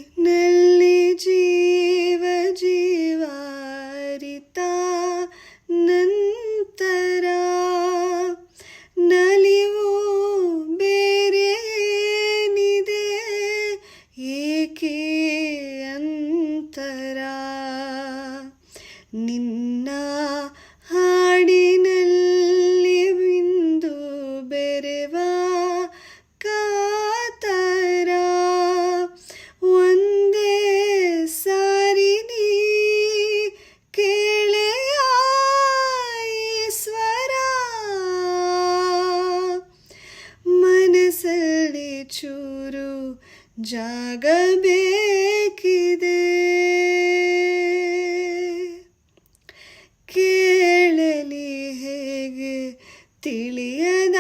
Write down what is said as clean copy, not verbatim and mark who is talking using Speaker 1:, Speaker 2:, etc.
Speaker 1: ನೋವಿನಲ್ಲಿ ಜೀವ ಜೀವಾರಿತ ನಂತರ ನಲಿವು ಬೇರೇನಿದೆ ಏಕೆ ಅಂತರ ನಿನ್ನ ಹಾಡಿನಲ್ಲಿ ಬಿಂದು ಬೆರೆವ ಕಾತರ ಒಂದೇ ಸಾರಿ ನೀ ಕೇಳೆಯ ಸ್ವರ ಮನಸ್ಸಲ್ಲಿ ಚೂರು ಜಾಗ ಬೇಕಿದೆ ಕೇಳಲಿ ಹೇಗೆ ತಿಳಿಯದ